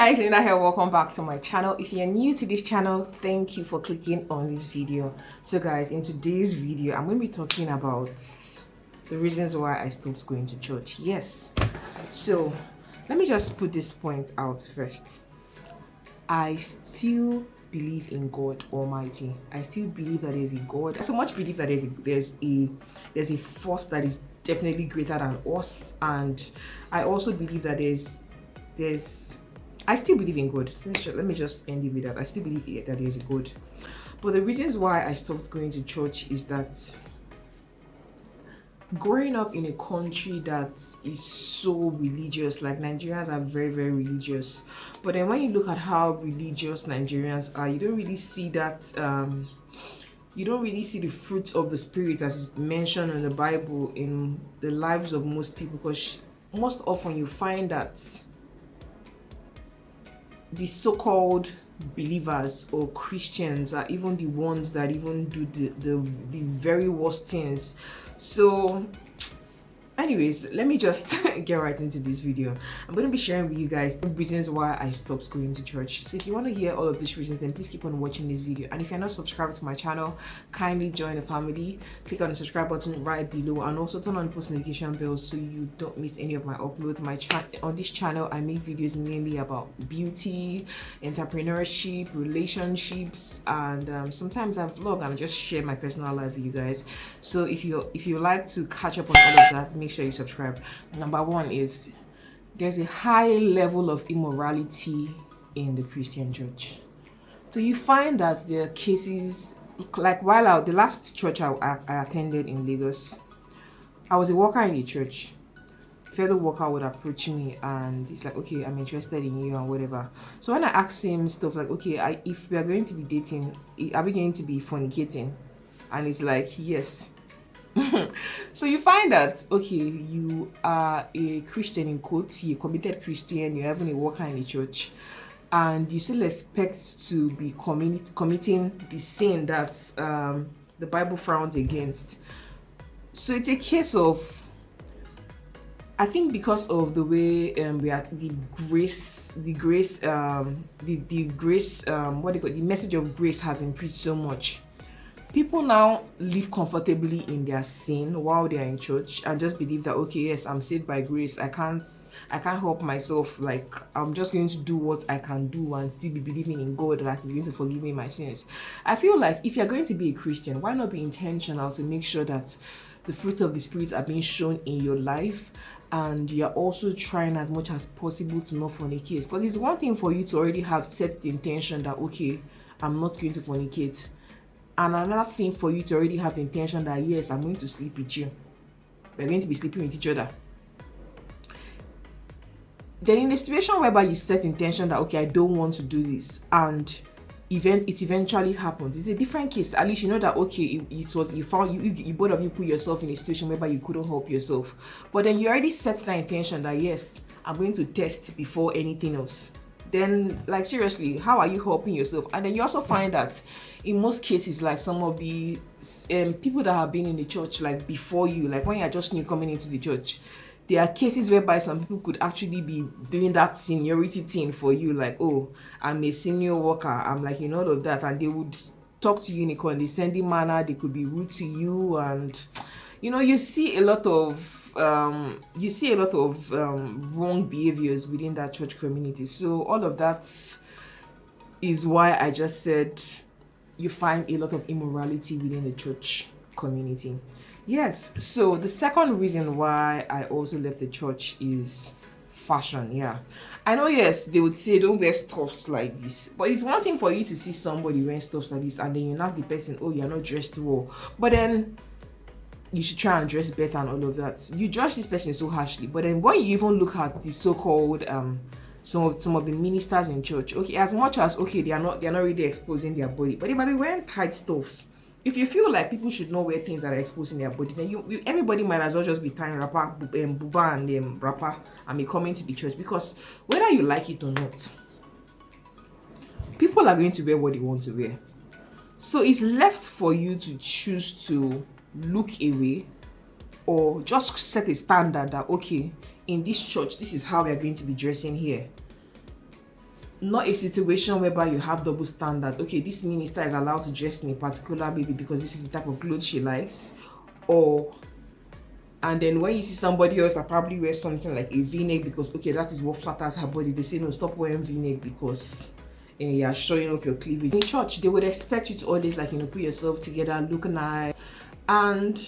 guys, Linda here. Welcome back to my channel. If you're new to this channel, thank you for clicking on this video. So guys, in today's video I'm going to be talking about the reasons why I stopped going to church. Yes, so let me just put this point out first. I still believe in God Almighty. I still believe that there's a God. I so much believe that there's a force that is definitely greater than us, and I also believe that I still believe in God. Let me just end it with that. I still believe that there's a God. But the reasons why I stopped going to church is that growing up in a country that is so religious, like Nigerians are very, very religious. But then when you look at how religious Nigerians are, you don't really see that you don't really see the fruits of the spirit as is mentioned in the Bible in the lives of most people, because most often you find that the so-called believers or Christians are even the ones that even do the very worst things. So anyways, let me just get right into this video. I'm going to be sharing with you guys the reasons why I stopped going to church. So if you want to hear all of these reasons, then please keep on watching this video. And if you're not subscribed to my channel, kindly join the family. Click on the subscribe button right below, and also turn on post notification bells so you don't miss any of my uploads. On this channel I make videos mainly about beauty, entrepreneurship, relationships, and sometimes I vlog and just share my personal life with you guys. So if you like to catch up on all of that, make sure you subscribe. Number one is there's a high level of immorality in the Christian church. So you find that there are cases like the last church I attended in Lagos, I was a worker in the church. Fellow worker would approach me and it's like, okay, I'm interested in you and whatever. So when I asked him stuff like, okay, if we are going to be dating, are we going to be fornicating? And it's like, yes. So you find that, okay, you are a Christian in quotes, you're a committed Christian, you're having a worker in the church, and you still expect to be committing the sin that the Bible frowns against. So it's a case of, I think, because of the way the message of grace has been preached so much. People now live comfortably in their sin while they are in church and just believe that, okay, yes, I'm saved by grace. I can't help myself. Like, I'm just going to do what I can do and still be believing in God that He's going to forgive me my sins. I feel like if you're going to be a Christian, why not be intentional to make sure that the fruits of the Spirit are being shown in your life, and you're also trying as much as possible to not fornicate? Because it's one thing for you to already have set the intention that, okay, I'm not going to fornicate. And another thing for you to already have the intention that, yes, I'm going to sleep with you. We're going to be sleeping with each other. Then in a situation whereby you set intention that, okay, I don't want to do this, and it eventually happens, it's a different case. At least you know that, okay, you both of you put yourself in a situation whereby you couldn't help yourself. But then you already set that intention that, yes, I'm going to test before anything else. Then, like, seriously, how are you helping yourself? And then you also find that in most cases, like some of the people that have been in the church like before you, like when you're just new coming into the church, there are cases whereby some people could actually be doing that seniority thing for you, like, oh, I'm a senior worker, I'm like in all of that, and they would talk to you in a condescending manner. They could be rude to you, and you see a lot of wrong behaviors within that church community. So all of that is why I just said you find a lot of immorality within the church community. Yes, so the second reason why I also left the church is fashion. Yeah, I know, yes, they would say don't wear stuffs like this, but it's one thing for you to see somebody wearing stuffs like this and then you knock the person, oh, you're not dressed well, but then you should try and dress better and all of that. You judge this person so harshly, but then when you even look at the so-called some of the ministers in church, okay, as much as, okay, they're not really exposing their body, but they might be wearing tight stuffs. If you feel like people should not wear things that are exposing their body, then everybody might as well just be tying buba and wrapper and be coming to the church, because whether you like it or not, people are going to wear what they want to wear. So it's left for you to choose to look away or just set a standard that, okay, in this church, this is how we are going to be dressing here. not a situation whereby you have double standard. Okay, this minister is allowed to dress in a particular maybe because this is the type of clothes she likes, or and then when you see somebody else that probably wears something like a v-neck because okay, that is what flatters her body, they say no, stop wearing v-neck because you're showing off your cleavage. In church, they would expect you to always like, you know, put yourself together, look nice. And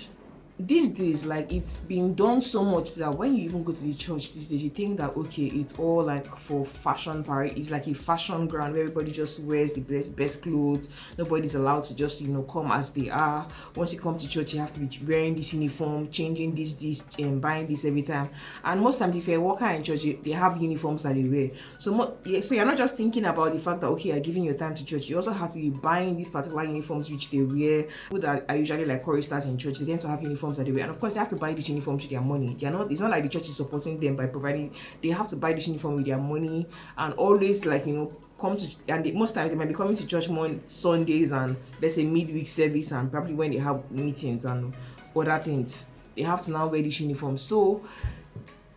these days, like, it's been done so much that when you even go to the church these days, you think that okay, it's all like for fashion parade. It's like a fashion ground where everybody just wears the best clothes. Nobody's allowed to just, you know, come as they are. Once you come to church, you have to be wearing this uniform, changing this and buying this every time. And most times if you're a worker in church, they have uniforms that they wear. So you're not just thinking about the fact that okay, you're giving your time to church, you also have to be buying these particular uniforms which they wear. People that are usually like choristers in church, they tend to have uniforms that they wear, and of course they have to buy this uniform with their money. It's not like the church is supporting them by providing. They have to buy this uniform with their money, and always like, you know, come to, and most times they might be coming to church on Sundays and let's say midweek service, and probably when they have meetings and other things, they have to now wear this uniform. So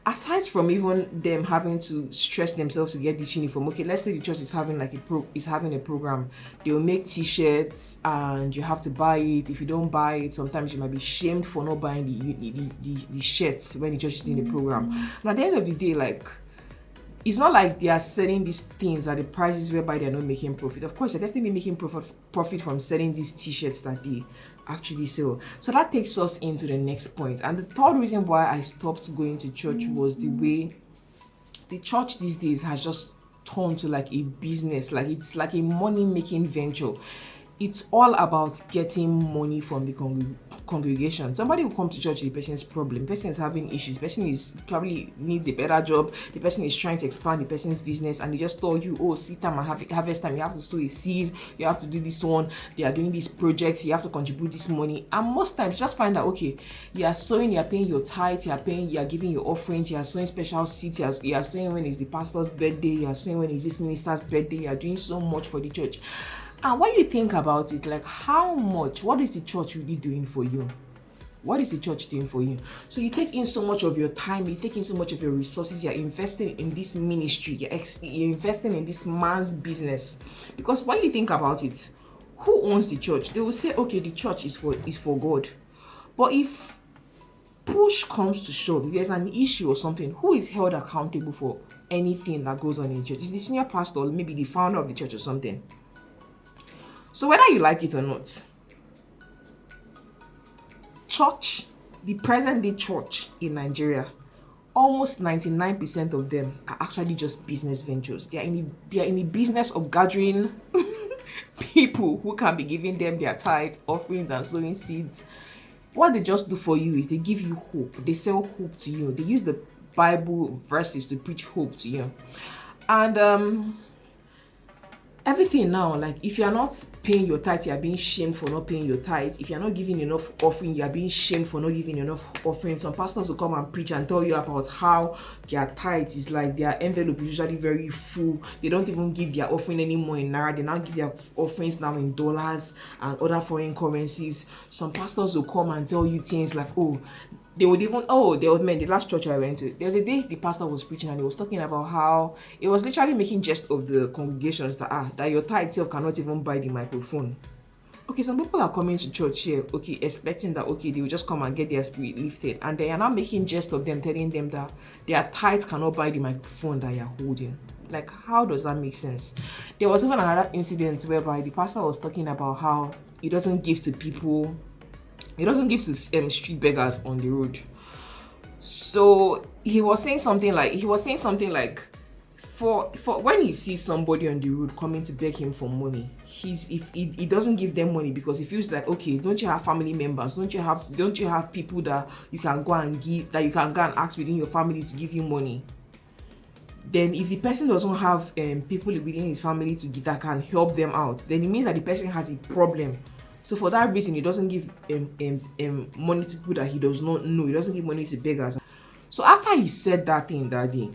aside from even them having to stress themselves to get this uniform, okay, let's say the church is having like a program, they'll make t-shirts and you have to buy it. If you don't buy it, sometimes you might be shamed for not buying the shirts when the church is doing the program. And at the end of the day, like, it's not like they are selling these things at the prices whereby they're not making profit. Of course, they're definitely making profit from selling these t-shirts that they actually sell. So that takes us into the next point. And the third reason why I stopped going to church was the way the church these days has just turned to like a business. Like, it's like a money-making venture. It's all about getting money from the congregation. Somebody will come to church with the person's problem. The person is having issues. The person is probably needs a better job. The person is trying to expand the person's business, and they just told you, oh, seed time and harvest time, you have to sow a seed, you have to do this one, they are doing this project, you have to contribute this money. And most times, just find out, okay, you are sowing, you are paying your tithe, you are giving your offerings, you are sowing special seeds, you are sowing when it's the pastor's birthday, you are sowing when it's this minister's birthday, you are doing so much for the church. And when you think about it, like, how much, what is the church really doing for you? What is the church doing for you? So you take in so much of your time, you take in so much of your resources, you're investing in this ministry, you're investing in this man's business. Because when you think about it, who owns the church? They will say, okay, the church is for God. But if push comes to shove, if there's an issue or something, who is held accountable for anything that goes on in the church? Is the senior pastor, or maybe the founder of the church or something? So whether you like it or not, church, the present day church in Nigeria, almost 99% of them are actually just business ventures. They are in the business of gathering people who can be giving them their tithe, offerings, and sowing seeds. What they just do for you is they give you hope. They sell hope to you. They use the Bible verses to preach hope to you. And everything now, like, if you're not paying your tithe, you're being shamed for not paying your tithe. If you're not giving enough offering, you're being shamed for not giving enough offering. Some pastors will come and preach and tell you about how their tithe is like, their envelope is usually very full. They don't even give their offering anymore in naira. They now give their offerings now in dollars and other foreign currencies. Some pastors will come and tell you things like, oh, they would even, the last church I went to, there was a day the pastor was preaching and he was talking about how it was literally making jest of the congregations that your tithe itself cannot even buy the microphone. Okay, some people are coming to church here, okay, expecting that, okay, they will just come and get their spirit lifted, and they are now making jest of them, telling them that their tithe cannot buy the microphone that you're holding. Like, how does that make sense? There was even another incident whereby the pastor was talking about how he doesn't give to people. He doesn't give to street beggars on the road. So he was saying something like, for when he sees somebody on the road coming to beg him for money, he doesn't give them money because he feels like, okay, don't you have family members? Don't you have people that you can go and give, that you can go and ask within your family to give you money? Then if the person doesn't have people within his family to give that can help them out, then it means that the person has a problem. So for that reason, he doesn't give money to people that he does not know. He doesn't give money to beggars. So after he said that thing that day,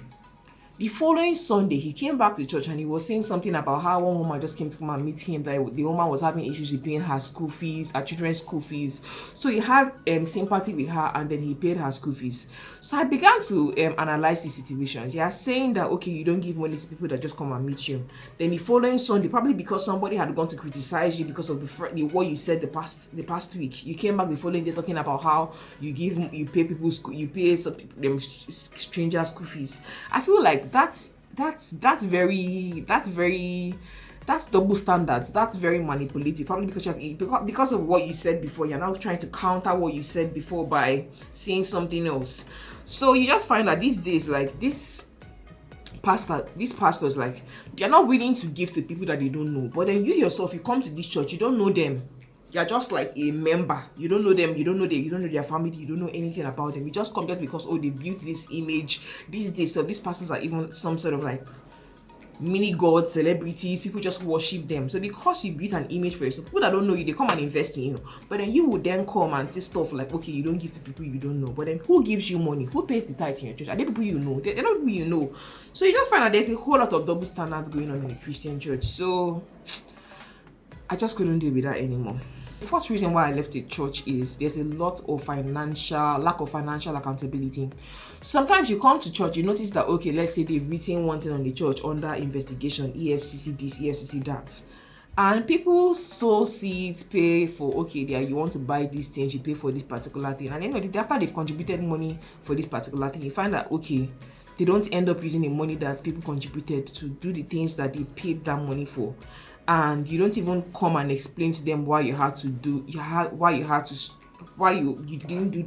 The following Sunday, he came back to church and he was saying something about how one woman just came to come and meet him, that the woman was having issues with paying her school fees, her children's school fees. So he had sympathy with her, and then he paid her school fees. So I began to analyze the situations. They are saying that, okay, you don't give money to people that just come and meet you. Then the following Sunday, probably because somebody had gone to criticize you because of what you said the past week, you came back the following day talking about how you pay people school, you pay some them strangers school fees. I feel like that's double standards. That's very manipulative. Probably because of what you said before, you're now trying to counter what you said before by saying something else. So you just find that these days, like these pastors, like, they're not willing to give to people that they don't know. But then you yourself, you come to this church, you don't know them. You're just like a member. You don't know them, you don't know their family, you don't know anything about them. You just come just because, oh, they built this image. These days, so these pastors are even some sort of like mini gods, celebrities. People just worship them. So because you built an image for yourself, people that don't know you, they come and invest in you. But then you would then come and say stuff like, okay, you don't give to people you don't know. But then who gives you money? Who pays the tithe in your church? Are they people you know? They're not people you know. So you just find that there's a whole lot of double standards going on in the Christian church. So I just couldn't deal with that anymore. The first reason why I left the church is there's a lot of lack of financial accountability. Sometimes you come to church, you notice that, okay, let's say they've written one thing on the church under investigation, EFCC this, EFCC that. And people sow seeds, pay for, okay, there you want to buy these things, you pay for this particular thing. And then after they've contributed money for this particular thing, you find that, okay, they don't end up using the money that people contributed to do the things that they paid that money for. And you don't even come and explain to them why you didn't do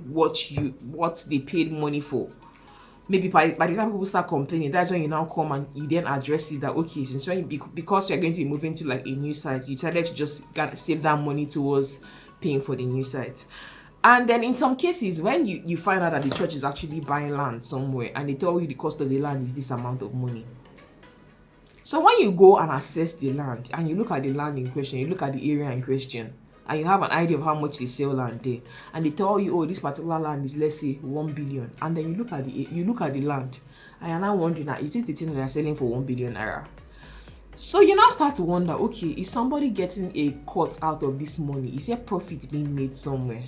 what they paid money for. Maybe by the time people start complaining, that's when you now come and you then address it that, okay, since because you're going to be moving to like a new site, you decided to just save that money towards paying for the new site. And then in some cases, when you find out that the church is actually buying land somewhere and they tell you the cost of the land is this amount of money. So when you go and assess the land and you look at the land in question, you look at the area in question, and you have an idea of how much they sell land there, and they tell you, oh, this particular land is, let's say, 1 billion, and then you look at the land, and you're now wondering, is this the thing that they're selling for 1 billion naira? So you now start to wonder, okay, is somebody getting a cut out of this money? Is there profit being made somewhere?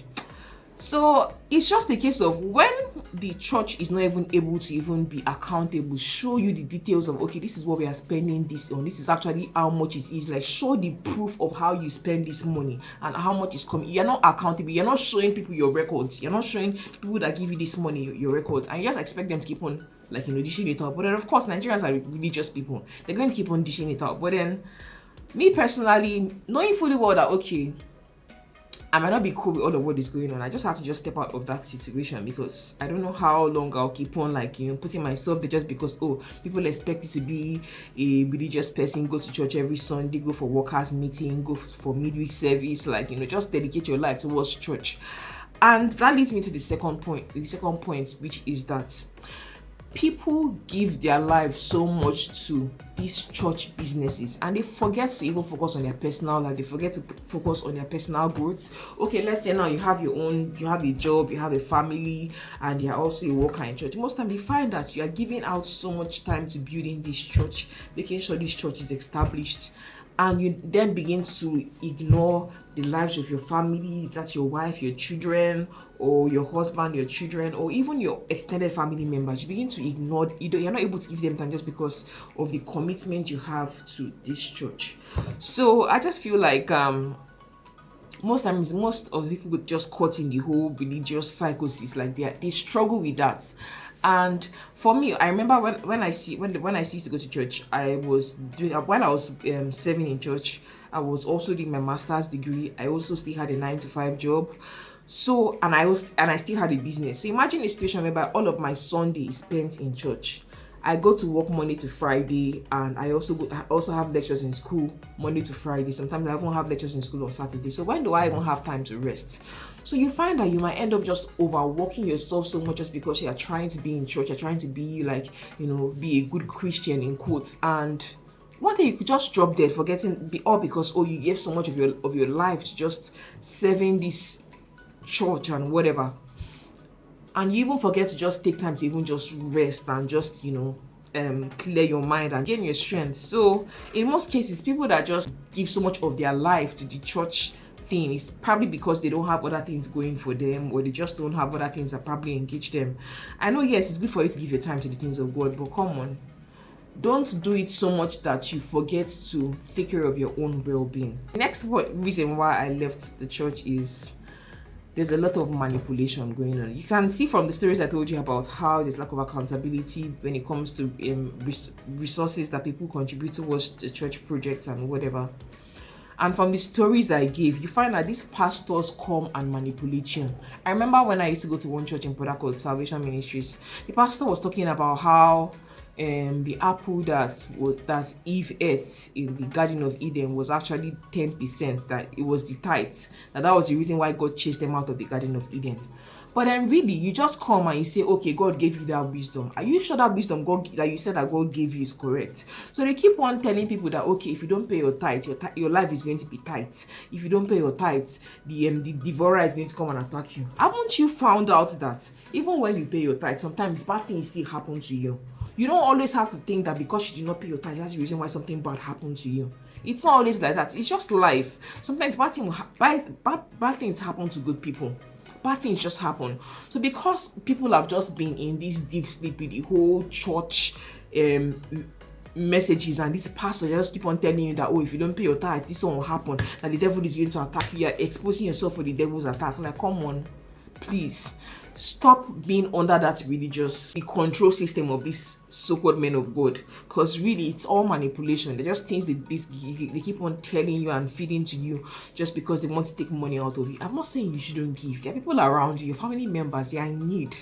So it's just a case of when the church is not even able to even be accountable, show you the details of, okay, this is what we are spending this on, this is actually how much it is, like show the proof of how you spend this money and how much is coming. You're not accountable, you're not showing people your records, you're not showing people that give you this money your records, and you just expect them to keep on, like, dishing it out. But then of course Nigerians are religious people, they're going to keep on dishing it out. But then me personally, knowing fully well that, okay, I might not be cool with all of what is going on, I just have to just step out of that situation, because I don't know how long I'll keep on, like, putting myself there just because, oh, people expect you to be a religious person, go to church every Sunday, go for workers meeting, go for midweek service, like, just dedicate your life towards church. And that leads me to the second point, which is that people give their lives so much to these church businesses, and they forget to even focus on their personal life. They forget to focus on their personal growth. Okay, let's say now you have a job, you have a family, and you're also a worker in church. Most time you find that you are giving out so much time to building this church, making sure this church is established, and you then begin to ignore the lives of your family, that's your wife, your children, or your husband, your children, or even your extended family members. You begin to ignore, you're not able to give them time just because of the commitment you have to this church. So I just feel like most times, most of the people just caught in the whole religious psychosis, like they struggle with that. And for me, I remember when I used to go to church, when I was serving in church, I was also doing my master's degree. I also still had a 9-to-5 job. So, and I still had a business. So imagine a situation whereby all of my Sunday is spent in church. I go to work Monday to Friday, and I also have lectures in school Monday to Friday. Sometimes I even have lectures in school on Saturday. So when do I even have time to rest? So you find that you might end up just overworking yourself so much just because you are trying to be in church, you're trying to be like, be a good Christian in quotes. And one day you could just drop dead, all because you gave so much of your life to just serving this church and whatever. And you even forget to just take time to even just rest and just, clear your mind and gain your strength. So in most cases, people that just give so much of their life to the church thing is probably because they don't have other things going for them, or they just don't have other things that probably engage them. I know, yes, it's good for you to give your time to the things of God, but come on, don't do it so much that you forget to take care of your own well-being. The next reason why I left the church is there's a lot of manipulation going on. You can see from the stories I told you about how there's lack of accountability when it comes to resources that people contribute towards the church projects and whatever. And from the stories I gave, you find that these pastors come and manipulate you. I remember when I used to go to one church in Port Harcourt, Salvation Ministries, the pastor was talking about how the apple that Eve ate in the Garden of Eden was actually 10%, that it was the tithes, that was the reason why God chased them out of the Garden of Eden. But then really, you just come and you say, okay, God gave you that wisdom. Are you sure that wisdom that you said that God gave you is correct? So they keep on telling people that, okay, if you don't pay your tithes, your life is going to be tight. If you don't pay your tithes, the devourer is going to come and attack you. Haven't you found out that even when you pay your tithes, sometimes bad things still happen to you? You don't always have to think that because you did not pay your tithes, that's the reason why something bad happened to you. It's not always like that. It's just life. Sometimes bad things happen to good people. Bad things just happen. So because people have just been in this deep sleep with the whole church messages, and this pastor just keep on telling you that, oh, if you don't pay your tithes, this one will happen, that the devil is going to attack you, you're exposing yourself for the devil's attack. Like, come on, please stop being under that religious control system of this so-called men of God, because really it's all manipulation. They're just things they keep on telling you and feeding to you just because they want to take money out of you. I'm not saying you shouldn't give. There are people around you, your family members, they are in need.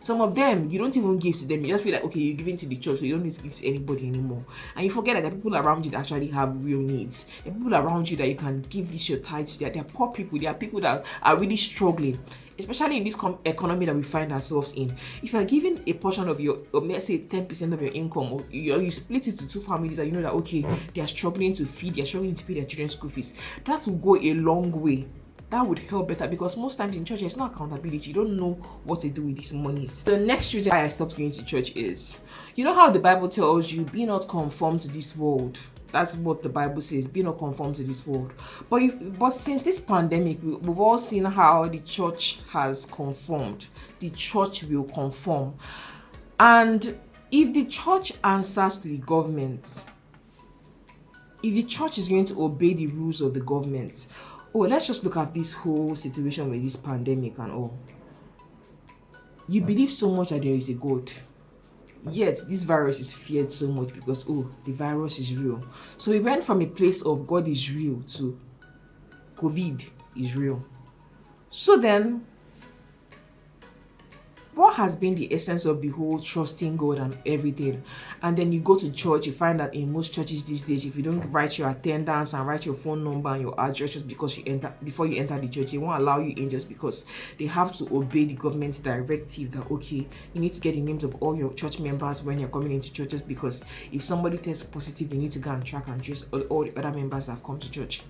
Some of them, you don't even give to them. You just feel like, okay, you're giving to the church, so you don't need to give to anybody anymore. And you forget that there are people around you that actually have real needs. There are people around you that you can give this your tithes to. There are poor people. There are people that are really struggling, especially in this economy that we find ourselves in. If you're giving a portion of your, let's say 10% of your income, or you split it to two families that you know that, okay, they are struggling to feed, they're struggling to pay their children's school fees, that will go a long way. That would help better, because most times in church there's no accountability. You don't know what to do with these monies. The next reason why I stopped going to church is, you know how the Bible tells you, be not conformed to this world. That's what the Bible says, be not conformed to this world. But since this pandemic, we've all seen how the church has conformed. The church will conform. And if the church answers to the government, if the church is going to obey the rules of the government, let's just look at this whole situation with this pandemic and all. You believe so much that there is a God, yet this virus is feared so much because, the virus is real. So we went from a place of God is real to COVID is real. So then, what has been the essence of the whole trusting God and everything? And then you go to church, you find that in most churches these days, if you don't write your attendance and write your phone number and your address just because before you enter the church, they won't allow you in just because they have to obey the government's directive that, okay, you need to get the names of all your church members when you're coming into churches, because if somebody tests positive, you need to go and track and trace all the other members that have come to church.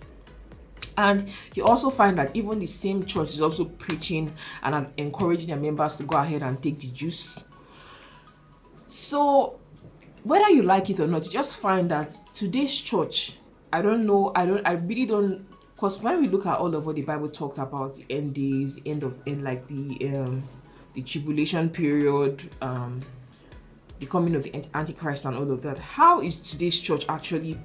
And you also find that even the same church is also preaching and encouraging their members to go ahead and take the juice. So whether you like it or not, you just find that today's church, I really don't, because when we look at all of what the Bible talked about, the end days, the tribulation period, the coming of the Antichrist and all of that, how is today's church actually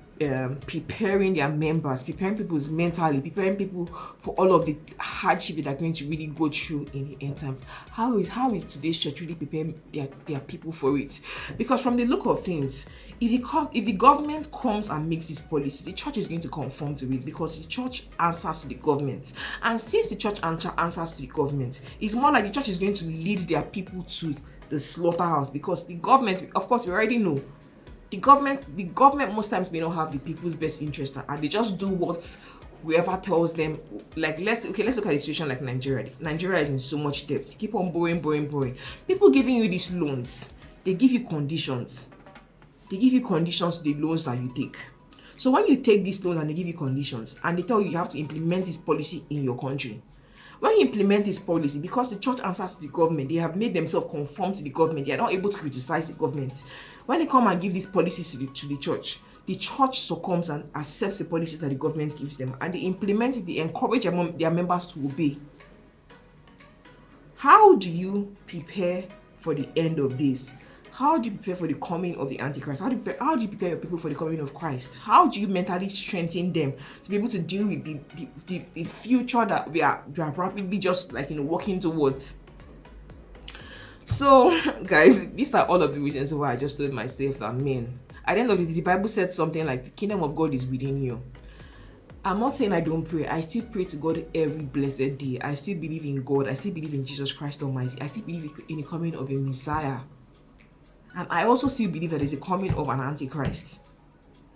preparing their members, preparing people's mentally, preparing people for all of the hardship that they're going to really go through in the end times? How is today's church really preparing their people for it? Because from the look of things, if the government comes and makes these policies, the church is going to conform to it, because the church answers to the government. And since the church answers to the government, it's more like the church is going to lead their people to the slaughterhouse, because the government, of course, we already know, the government most times may not have the people's best interest, and they just do what whoever tells them. Like, let's look at a situation like Nigeria. Nigeria is in so much debt. You keep on borrowing. People giving you these loans, they give you conditions. They give you conditions to the loans that you take. So when you take these loans and they give you conditions and they tell you have to implement this policy in your country, When you implement this policy, because the church answers to the government, they have made themselves conform to the government. They are not able to criticize the government. When they come and give these policies to the church succumbs and accepts the policies that the government gives them, and they implement it. They encourage their members to obey. How do you prepare for the end of this? How do you prepare for the coming of the Antichrist? How do you prepare your people for the coming of Christ? How do you mentally strengthen them to be able to deal with the future that we are rapidly just working towards? So, guys, these are all of the reasons why I just told myself that, man, at the end of the day, the Bible said something like the kingdom of God is within you. I'm not saying I don't pray. I still pray to God every blessed day. I still believe in God. I still believe in Jesus Christ Almighty. I still believe in the coming of a Messiah. And I also still believe that there's a coming of an Antichrist.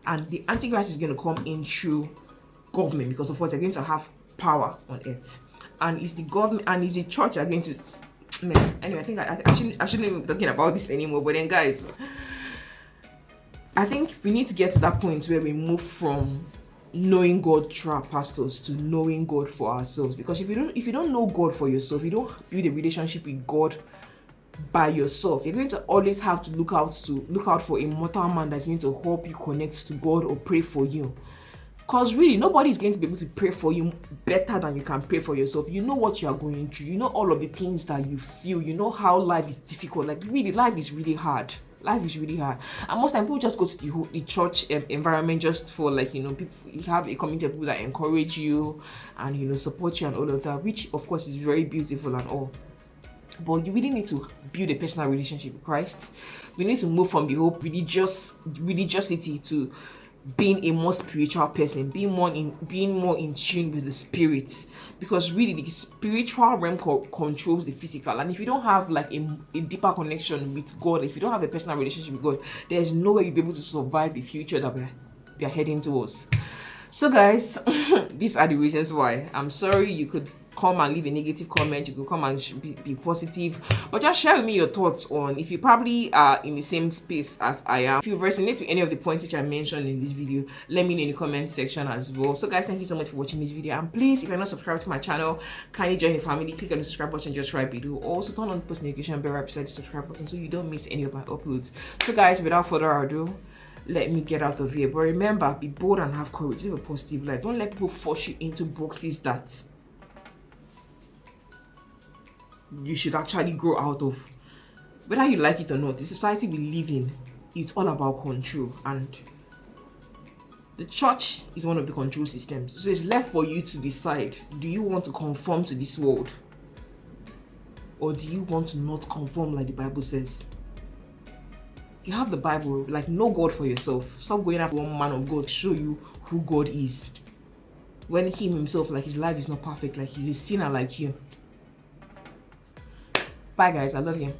And the Antichrist is going to come in through government, because of course they're going to have power on earth. And it's the government and it's the church are going to... Man, anyway, I think I shouldn't even be talking about this anymore. But then, guys, I think we need to get to that point where we move from knowing God through our pastors to knowing God for ourselves. Because if you don't know God for yourself, you don't build a relationship with God by yourself, you're going to always have to look out for a mortal man that's going to help you connect to God or pray for you. Because really, nobody is going to be able to pray for you better than you can pray for yourself. You know what you are going through. You know all of the things that you feel. You know how life is difficult. Like, really, life is really hard. Life is really hard. And most times people just go to the church environment just for people. You have a community of people that encourage you and support you and all of that, which of course is very beautiful and all. But you really need to build a personal relationship with Christ. We need to move from the whole religiosity to being a more spiritual person, being more in tune with the spirit, because really the spiritual realm controls the physical. And if you don't have a deeper connection with God, if you don't have a personal relationship with God, there's no way you'll be able to survive the future that we are heading towards. So guys, these are the reasons why. I'm sorry you could come and leave a negative comment, you could come and be positive, but just share with me your thoughts on if you probably are in the same space as I am. If you resonate with any of the points which I mentioned in this video, let me know in the comment section as well. So guys, thank you so much for watching this video, and please, if you're not subscribed to my channel, kindly join the family. Click on the subscribe button just right below. Also turn on the post notification bell right beside the subscribe button so you don't miss any of my uploads. So guys, without further ado, let me get out of here. But remember, be bold and have courage. Live a positive life. Don't let people force you into boxes that you should actually grow out of. Whether you like it or not, the society we live in, it's all about control, and the church is one of the control systems. So it's left for you to decide, do you want to conform to this world, or do you want to not conform like the Bible says? You have the Bible, know God for yourself. Stop going after one man of God to show you who God is, when him himself, his life is not perfect, he's a sinner like you. Bye guys, I love you.